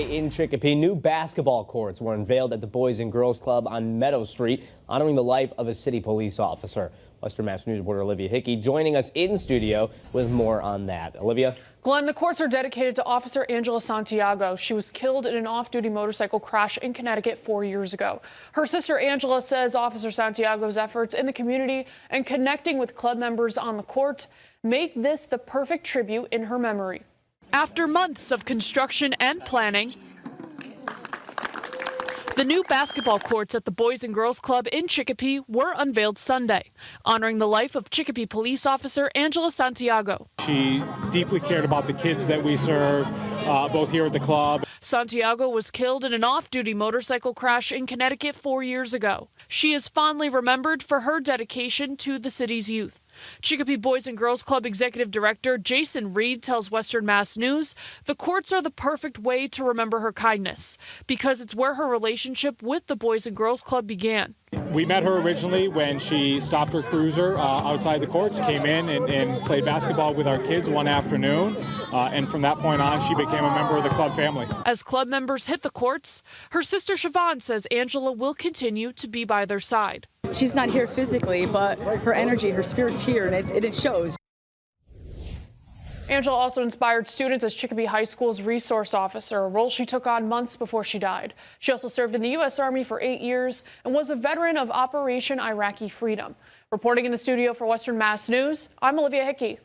In Chicopee, new basketball courts were unveiled at the Boys and Girls Club on Meadow Street, honoring the life of a city police officer. Western Mass News reporter Olivia Hickey joining us in studio with more on that. Olivia? Glenn, the courts are dedicated to Officer Angela Santiago. She was killed in an off-duty motorcycle crash in Connecticut 4 years ago. Her sister Angela says Officer Santiago's efforts in the community and connecting with club members on the court make this the perfect tribute in her memory. After months of construction and planning, the new basketball courts at the Boys and Girls Club in Chicopee were unveiled Sunday, honoring the life of Chicopee police officer Angela Santiago. She deeply cared about the kids that we serve, both here at the club. Santiago was killed in an off-duty motorcycle crash in Connecticut 4 years ago. She is fondly remembered for her dedication to the city's youth. Chicopee Boys and Girls Club Executive Director Jason Reed tells Western Mass News the courts are the perfect way to remember her kindness because it's where her relationship with the Boys and Girls Club began. We met her originally when she stopped her cruiser outside the courts, came in and played basketball with our kids one afternoon, and from that point on she became a member of the club family. As club members hit the courts, her sister Siobhan says Angela will continue to be by their side. She's not here physically, but her energy, her spirit's here, and it shows. Angela also inspired students as Chicopee High School's resource officer, a role she took on months before she died. She also served in the U.S. Army for 8 years and was a veteran of Operation Iraqi Freedom. Reporting in the studio for Western Mass News, I'm Olivia Hickey.